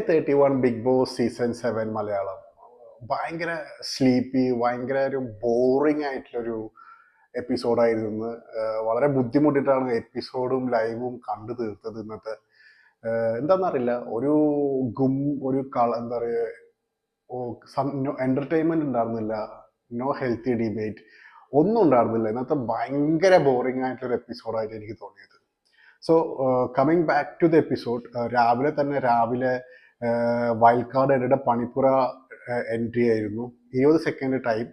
31 big Boss season 7 Malayalam ഭയങ്കര sleepy, ഭയങ്കര ഒരു ബോറിംഗ് ആയിട്ടുള്ളൊരു എപ്പിസോഡായിരുന്നു. വളരെ ബുദ്ധിമുട്ടിട്ടാണ് എപ്പിസോഡും ലൈവും കണ്ടു തീർത്തത് ഇന്നത്തെ. എന്താണെന്നറിയില്ല, ഒരു ഗും ഒരു എന്താ പറയുക, എൻ്റർടൈൻമെൻറ്റ് ഉണ്ടായിരുന്നില്ല. നോ ഹെൽത്തി ഡിബേറ്റ്, ഒന്നും ഉണ്ടായിരുന്നില്ല. ഇന്നത്തെ ഭയങ്കര ബോറിംഗ് ആയിട്ടുള്ളൊരു എപ്പിസോഡായിട്ട് എനിക്ക് തോന്നിയത്. So coming back to the episode, രാവിലെ വൈൽഡ് കാർഡ് എൻട്രിയുടെ പണിപ്പുര എൻട്രി ആയിരുന്നു. 20 സെക്കൻഡ് ടൈം,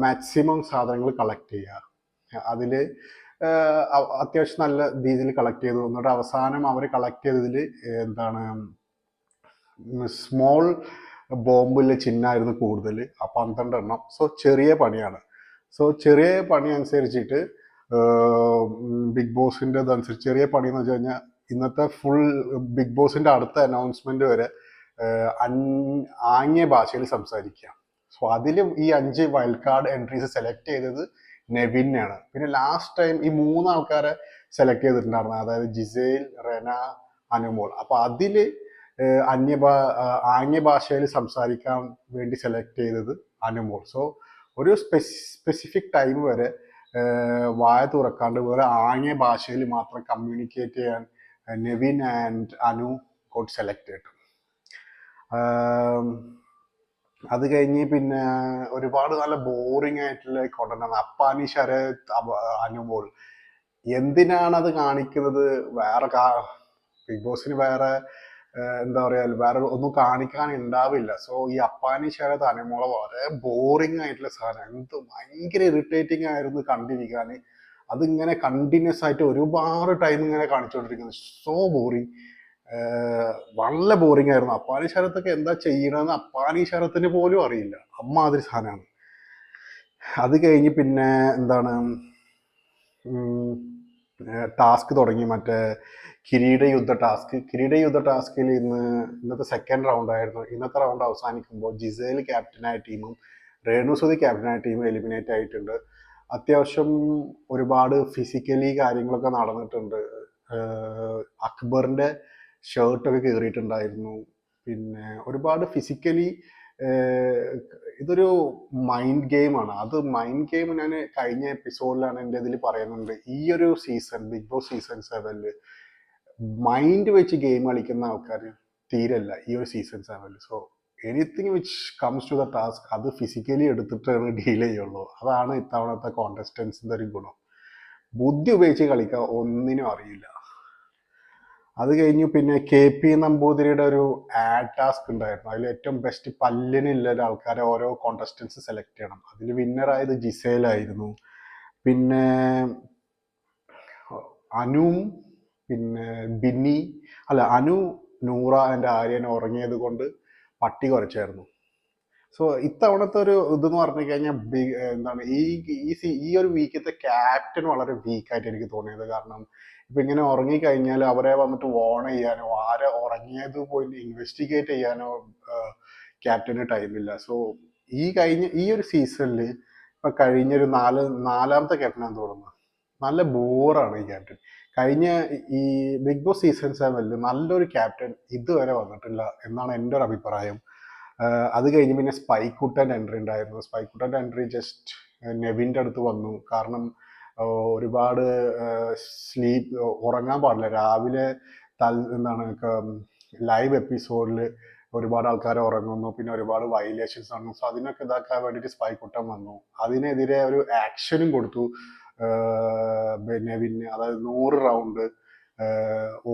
മാക്സിമം സാധനങ്ങൾ കളക്ട് ചെയ്യുക. അതിൽ അത്യാവശ്യം നല്ല രീതിയിൽ കളക്ട് ചെയ്തു. എന്നിട്ട് അവസാനം അവർ കളക്ട് ചെയ്തതിൽ എന്താണ്, സ്മോൾ ബോംബിലെ ചിഹ്നമായിരുന്നു കൂടുതൽ, 12 എണ്ണം. സോ ചെറിയ പണിയാണ്. സോ ചെറിയ പണി അനുസരിച്ചിട്ട് ബിഗ് ബോസിൻ്റെ ഇതനുസരിച്ച് ചെറിയ പണി എന്ന് വെച്ച് കഴിഞ്ഞാൽ ഇന്നത്തെ ഫുൾ ബിഗ് ബോസിൻ്റെ അടുത്ത അനൗൺസ്മെന്റ് വരെ ആംഗ്യ ഭാഷയിൽ സംസാരിക്കുക. സോ അതിലും ഈ 5 വൈൽഡ് കാർഡ് എൻട്രീസ് സെലക്ട് ചെയ്തത് നെവിനാണ്. പിന്നെ ലാസ്റ്റ് ടൈം ഈ 3 ആൾക്കാരെ സെലക്ട് ചെയ്തിട്ടുണ്ടായിരുന്നു, അതായത് ജിസേൽ, റെന, അനുമോൾ. അപ്പൊ അതില് ആംഗ്യ ഭാഷയിൽ സംസാരിക്കാൻ വേണ്ടി സെലക്ട് ചെയ്തത് അനുമോൾ. സോ ഒരു സ്പെസിഫിക് ടൈം വരെ വായ തുറക്കാണ്ട് വേറെ ആംഗ്യ ഭാഷയിൽ മാത്രം കമ്മ്യൂണിക്കേറ്റ് ചെയ്യാൻ Nevin and Anu got selected. അത് കഴിഞ്ഞ് പിന്നെ ഒരുപാട് നല്ല ബോറിംഗ് ആയിട്ടുള്ള കൊണ്ടുവന്നത് അപ്പാനി, ശരത്, അനുമോൾ. എന്തിനാണ് അത് കാണിക്കുന്നത്? ബിഗ് ബോസിന് വേറെ എന്താ പറയുക, വേറെ ഒന്നും കാണിക്കാൻ ഉണ്ടാവില്ല. സോ ഈ അപ്പാനി, ശരത്, അനുമോളെ വളരെ ബോറിംഗ് ആയിട്ടുള്ള സാധനം, ഭയങ്കര ഇറിറ്റേറ്റിംഗ് ആയിരുന്നു കണ്ടിരിക്കാൻ. അതിങ്ങനെ കണ്ടിന്യൂസ് ആയിട്ട് ഒരുപാട് ടൈം ഇങ്ങനെ കാണിച്ചുകൊണ്ടിരിക്കുന്നത്. സോ ബോറിങ്, വളരെ ബോറിംഗ് ആയിരുന്നു. അപ്പാനി ശരത്തൊക്കെ എന്താ ചെയ്യണമെന്ന് അപ്പാനി ശരത്തിന് പോലും അറിയില്ല, അമ്മാതിരി സാധനമാണ്. അത് കഴിഞ്ഞ് പിന്നെ എന്താണ്, ടാസ്ക് തുടങ്ങി, മറ്റേ കിരീട യുദ്ധ ടാസ്കിൽ ഇന്നത്തെ സെക്കൻഡ് റൗണ്ട് ആയിരുന്നു. ഇന്നത്തെ റൗണ്ട് അവസാനിക്കുമ്പോൾ ജിസേൽ ക്യാപ്റ്റനായ ടീമും രേണുസുതി ക്യാപ്റ്റനായ ടീമും എലിമിനേറ്റ് ആയിട്ടുണ്ട്. അത്യാവശ്യം ഒരുപാട് ഫിസിക്കലി കാര്യങ്ങളൊക്കെ നടന്നിട്ടുണ്ട്. അക്ബറിന്റെ ഷർട്ടൊക്കെ കീറിയിട്ടുണ്ടായിരുന്നു. പിന്നെ ഒരുപാട് ഫിസിക്കലി, ഇതൊരു മൈൻഡ് ഗെയിമാണ്. അത് മൈൻഡ് ഗെയിം ഞാൻ കഴിഞ്ഞ എപ്പിസോഡിലാണ് എൻ്റെ ഇതിൽ പറയുന്നുണ്ട്. ഈ ഒരു season Bigg Boss season 7 mind വെച്ച് ഗെയിം കളിക്കുന്ന ആൾക്കാർ തീരല്ല ഈ ഒരു season 7. So anything which comes to the task അത് ഫിസിക്കലി എടുത്തിട്ടാണ് ഡീൽ ചെയ്യുള്ളൂ. അതാണ് ഇത്തവണത്തെ കോണ്ടസ്റ്റൻസിൻ്റെ ഒരു ഗുണം. ബുദ്ധി ഉപയോഗിച്ച് കളിക്കാൻ ഒന്നിനും അറിയില്ല. അത് കഴിഞ്ഞു പിന്നെ KP നമ്പൂതിരിയുടെ ഒരു ആഡ് ടാസ്ക് ഉണ്ടായിരുന്നു. അതിൽ ഏറ്റവും ബെസ്റ്റ് പല്ലിനുള്ള ആൾക്കാരെ ഓരോ കോണ്ടസ്റ്റൻസ് സെലക്ട് ചെയ്യണം. അതിൽ വിന്നറായത് ജിസേലായിരുന്നു. പിന്നെ അനു, പിന്നെ ബിന്നി, അനു, നൂറ ആൻഡ് ആര്യൻ ഉറങ്ങിയത് കൊണ്ട് പട്ടി കുറച്ചായിരുന്നു. സോ ഇത്തവണത്തെ ഒരു ഇതെന്ന് പറഞ്ഞു കഴിഞ്ഞാൽ എന്താണ്, ഈ ഒരു വീക്കത്തെ ക്യാപ്റ്റൻ വളരെ വീക്കായിട്ട് എനിക്ക് തോന്നിയത്. കാരണം ഇപ്പൊ ഇങ്ങനെ ഉറങ്ങിക്കഴിഞ്ഞാൽ അവരെ വന്നിട്ട് വോൺ ചെയ്യാനോ ആരെ ഉറങ്ങിയത് പോയി ഇൻവെസ്റ്റിഗേറ്റ് ചെയ്യാനോ ക്യാപ്റ്റന് ടൈമില്ല. സോ ഈ ഒരു സീസണിൽ ഇപ്പൊ കഴിഞ്ഞൊരു നാലാമത്തെ ക്യാപ്റ്റനാന്ന് തോന്നുന്നു, നല്ല ബോറാണ് ഈ ക്യാപ്റ്റൻ. കഴിഞ്ഞ ഈ ബിഗ് ബോസ് സീസൺ 7 നല്ലൊരു ക്യാപ്റ്റൻ ഇതുവരെ വന്നിട്ടില്ല എന്നാണ് എൻ്റെ ഒരു അഭിപ്രായം. അത് കഴിഞ്ഞ് പിന്നെ സ്പൈക്കുട്ടൻ്റെ എൻട്രി ഉണ്ടായിരുന്നു. സ്പൈക്കുട്ടൻ്റെ എൻട്രി ജസ്റ്റ് നെവിൻ്റെ അടുത്ത് വന്നു. കാരണം ഒരുപാട് ഉറങ്ങാൻ പാടില്ല. രാവിലെ ലൈവ് എപ്പിസോഡിൽ ഒരുപാട് ആൾക്കാർ ഉറങ്ങുന്നു, പിന്നെ ഒരുപാട് വയലേഷൻസ് നടന്നു. സോ അതിനൊക്കെ ഇതാക്കാൻ വേണ്ടിയിട്ട് സ്പൈക്കുട്ടൻ വന്നു. അതിനെതിരെ ഒരു ആക്ഷനും കൊടുത്തു നെവിന്. അതായത് 100 റൗണ്ട്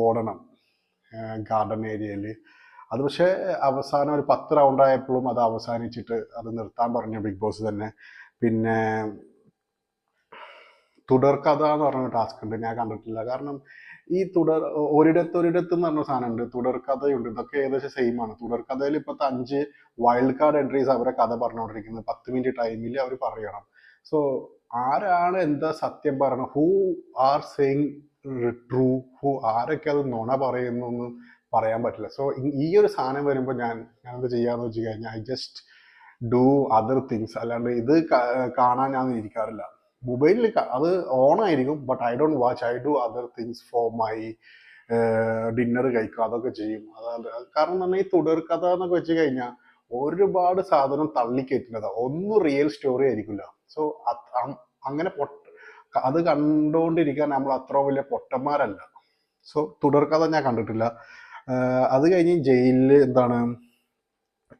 ഓടണം ഗാർഡൻ ഏരിയയിൽ. അത് പക്ഷേ അവസാനം ഒരു 10 റൗണ്ട് ആയപ്പോഴും അത് അവസാനിച്ചിട്ട് അത് നിർത്താൻ പറഞ്ഞു ബിഗ് ബോസ് തന്നെ. പിന്നെ തുടർക്കഥ എന്ന് പറഞ്ഞ ടാസ്ക് ഉണ്ട്, ഞാൻ കണ്ടിട്ടില്ല. കാരണം ഈ ഒരിടത്ത് എന്ന് പറഞ്ഞ സാധനമുണ്ട്, തുടർക്കഥയുണ്ട്. ഇതൊക്കെ ഏകദേശം സെയിം ആണ്. തുടർക്കഥയിൽ ഇപ്പോഴത്തെ 5 വൈൽഡ് കാർഡ് എൻട്രീസ് അവരെ കഥ പറഞ്ഞുകൊണ്ടിരിക്കുന്നത് 10 മിനിറ്റ് ടൈമിൽ അവർ പറയണം. സോ ആരാണ് എന്താ സത്യം പറയണം, ഹൂ ആർ സെയിങ് ട്രൂ, ആരൊക്കെ അത് നുണ പറയുന്നു എന്ന് പറയാൻ പറ്റില്ല. സോ ഈ ഒരു സാധനം വരുമ്പോൾ ഞാൻ എന്താ ചെയ്യാന്ന് വെച്ച് കഴിഞ്ഞാൽ I just do other things. അല്ലാണ്ട് ഇത് കാണാൻ ഞാൻ ഇരിക്കാറില്ല. മൊബൈലിൽ അത് ഓൺ ആയിരിക്കും, but I don't watch. I do other things for my dinner കഴിക്കുക, അതൊക്കെ ചെയ്യും. അതായത് കാരണം എന്ന് പറഞ്ഞാൽ ഈ തുടർക്കഥ എന്നൊക്കെ വെച്ച് കഴിഞ്ഞാൽ ഒരുപാട് സാധനം തള്ളിക്കയറ്റുന്നതാണ്, ഒന്നും റിയൽ സ്റ്റോറി ആയിരിക്കില്ല. സോ അങ്ങനെ അത് കണ്ടുകൊണ്ടിരിക്കാൻ നമ്മൾ അത്ര വലിയ പൊട്ടന്മാരല്ല. സോ തുടർക്കഥ ഞാൻ കണ്ടിട്ടില്ല. അത് കഴിഞ്ഞ് ജയിലിൽ എന്താണ്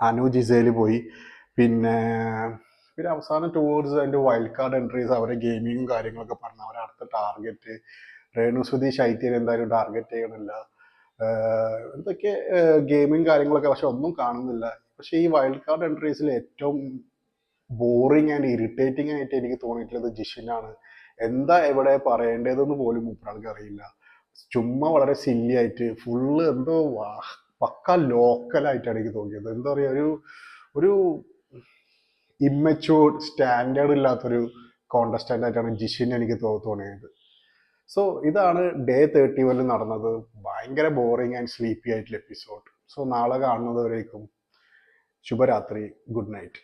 അനു ജിസേൽ പോയി. പിന്നെ അവസാനം ടുവേർഡ്സ് അതിൻ്റെ വൈൽഡ് കാർഡ് എൻട്രീസ്, അവരെ ഗെയിമിങ്ങും കാര്യങ്ങളൊക്കെ പറഞ്ഞു. അവരെ അടുത്ത ടാർഗറ്റ് രേണുസുതി ശൈത്യൻ എന്തായാലും ടാർഗറ്റ് ചെയ്യണില്ല. എന്തൊക്കെ ഗെയിമിങ് കാര്യങ്ങളൊക്കെ, പക്ഷെ ഒന്നും കാണുന്നില്ല. പക്ഷെ ഈ വൈൽഡ് കാർഡ് എൻട്രീസിൽ ഏറ്റവും ബോറിങ് ആൻഡ് ഇറിറ്റേറ്റിംഗ് ആയിട്ട് എനിക്ക് തോന്നിയിട്ടുള്ളത് ജിഷിനാണ്. എന്താ എവിടെ പറയേണ്ടതെന്ന് പോലും മൂപ്പരാൾക്ക് അറിയില്ല. ചുമ്മാ വളരെ സില്ലി ആയിട്ട് ഫുള്ള് എന്തോ പക്ക ലോക്കലായിട്ടാണ് എനിക്ക് തോന്നിയത്. എന്താ പറയുക, ഒരു ഇമ്മച്യൂർഡ് സ്റ്റാൻഡേർഡ് ഇല്ലാത്തൊരു കോണ്ടസ്റ്റന്റ് ആയിട്ടാണ് ജിഷിൻ എനിക്ക് തോന്നിയത്. സോ ഇതാണ് ഡേ 31 നടന്നത്. ഭയങ്കര ബോറിങ് ആൻഡ് സ്ലീപ്പി ആയിട്ടുള്ള എപ്പിസോഡ്. സോ നാളെ കാണുന്നത് വരേക്കും ശുഭരാത്രി, ഗുഡ് നൈറ്റ്.